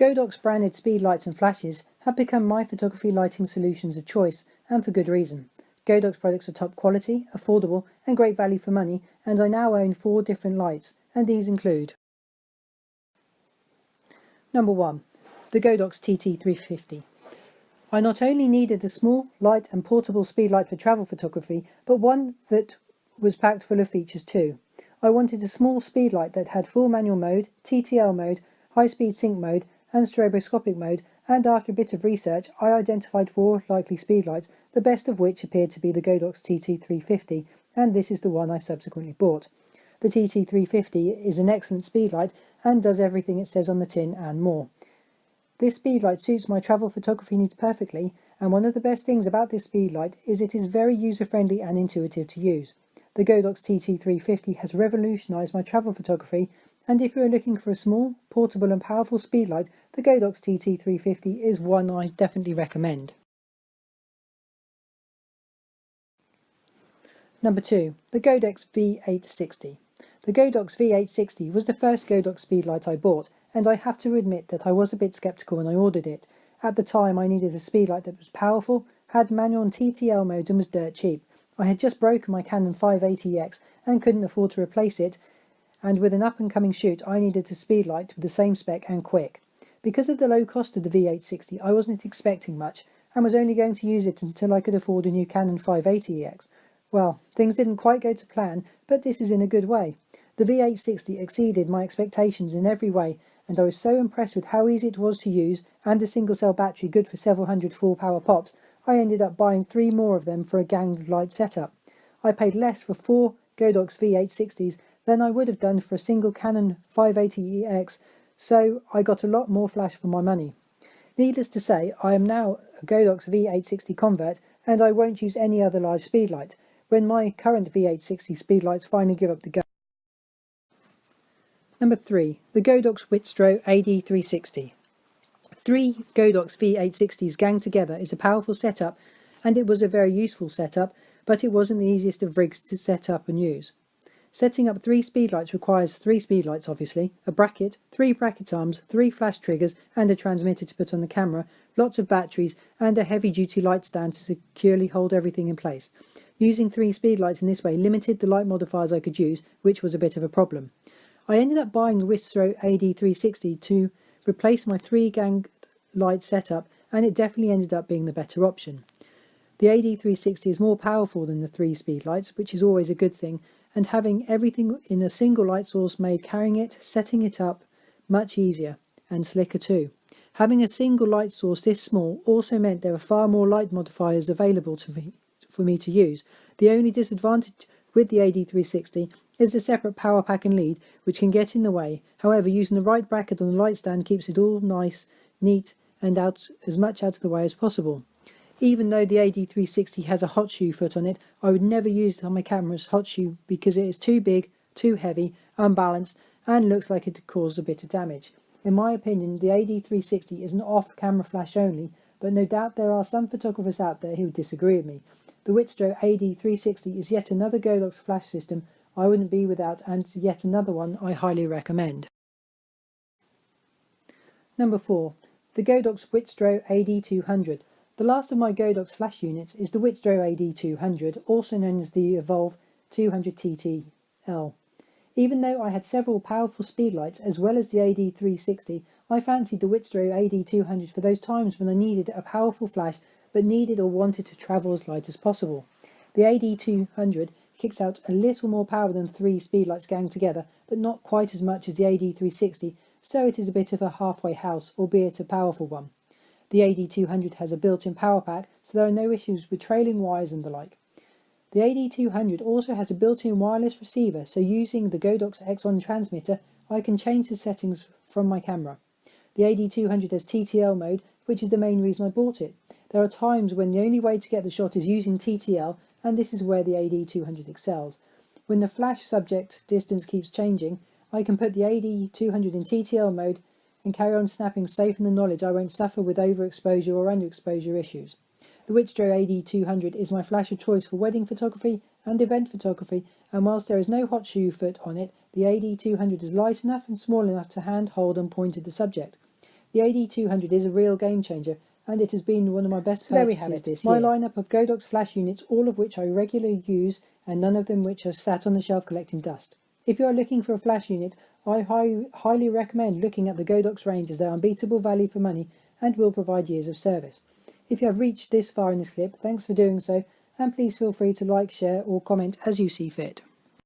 Godox branded speed lights and flashes have become my photography lighting solutions of choice, and for good reason. Godox products are top quality, affordable and great value for money, and I now own 4 different lights, and these include: Number 1. The Godox TT350. I not only needed a small, light and portable speed light for travel photography, but one that was packed full of features too. I wanted a small speed light that had full manual mode, TTL mode, high-speed sync mode and stroboscopic mode, and after a bit of research I identified 4 likely speed lights, the best of which appeared to be the Godox TT350, and this is the one I subsequently bought. The TT350 is an excellent speed light and does everything it says on the tin and more. This speed light suits my travel photography needs perfectly, and one of the best things about this speed light is it is very user-friendly and intuitive to use. The Godox TT350 has revolutionised my travel photography, and if you are looking for a small, portable and powerful speed light, the Godox TT350 is one I definitely recommend. Number 2. The Godox V860. The Godox V860 was the first Godox speed light I bought, and I have to admit that I was a bit sceptical when I ordered it. At the time I needed a speed light that was powerful, had manual and TTL modes and was dirt cheap. I had just broken my Canon 580EX and couldn't afford to replace it, and with an up-and-coming shoot I needed a speed light with the same spec and quick. Because of the low cost of the V860 I wasn't expecting much, and was only going to use it until I could afford a new Canon 580EX. Well, things didn't quite go to plan, but this is in a good way. The V860 exceeded my expectations in every way, and I was so impressed with how easy it was to use and the single cell battery good for several hundred full power pops, I ended up buying 3 more of them for a gang light setup. I paid less for 4 Godox V860s than I would have done for a single Canon 580EX, so I got a lot more flash for my money. Needless to say, I am now a Godox V860 convert, and I won't use any other large speed light when my current V860 speed lights finally give up the ghost. Number 3. The Godox Witstro AD360. 3 Godox V860s ganged together is a powerful setup, and it was a very useful setup, but it wasn't the easiest of rigs to set up and use. Setting up 3 speedlights requires 3 speedlights obviously, a bracket, 3 bracket arms, 3 flash triggers and a transmitter to put on the camera, lots of batteries and a heavy duty light stand to securely hold everything in place. Using 3 speedlights in this way limited the light modifiers I could use, which was a bit of a problem. I ended up buying the Witstro AD360 to replace my 3 gang light setup, and it definitely ended up being the better option. The AD360 is more powerful than the 3 speedlights, which is always a good thing, and having everything in a single light source made carrying it, setting it up, much easier, and slicker too. Having a single light source this small also meant there were far more light modifiers available for me to use. The only disadvantage with the AD360 is the separate power pack and lead, which can get in the way. However, using the right bracket on the light stand keeps it all nice, neat, and as much out of the way as possible. Even though the AD360 has a hot shoe foot on it, I would never use it on my camera's hot shoe because it is too big, too heavy, unbalanced, and looks like it could cause a bit of damage. In my opinion, the AD360 is an off-camera flash only, but no doubt there are some photographers out there who would disagree with me. The Witstro AD360 is yet another Godox flash system I wouldn't be without, and yet another one I highly recommend. Number 4. The Godox Witstro AD200. The last of my Godox flash units is the Witstro AD200, also known as the Evolve 200 TTL. Even though I had several powerful speedlights as well as the AD360, I fancied the Witstro AD200 for those times when I needed a powerful flash but needed or wanted to travel as light as possible. The AD200 kicks out a little more power than 3 speedlights ganged together, but not quite as much as the AD360, so it is a bit of a halfway house, albeit a powerful one. The AD200 has a built-in power pack, so there are no issues with trailing wires and the like. The AD200 also has a built-in wireless receiver, so using the Godox X1 transmitter, I can change the settings from my camera. The AD200 has TTL mode, which is the main reason I bought it. There are times when the only way to get the shot is using TTL, and this is where the AD200 excels. When the flash subject distance keeps changing, I can put the AD200 in TTL mode and carry on snapping safe in the knowledge I won't suffer with overexposure or underexposure issues. The Witstro AD200 is my flash of choice for wedding photography and event photography, and whilst there is no hot shoe foot on it, the AD200 is light enough and small enough to hand, hold and point at the subject. The AD200 is a real game changer, and it has been one of my best purchases there we have it, this year. My lineup of Godox flash units, all of which I regularly use, and none of them which are sat on the shelf collecting dust. If you are looking for a flash unit, I highly recommend looking at the Godox range, as they are unbeatable value for money and will provide years of service. If you have reached this far in this clip, thanks for doing so, and please feel free to like, share or comment as you see fit.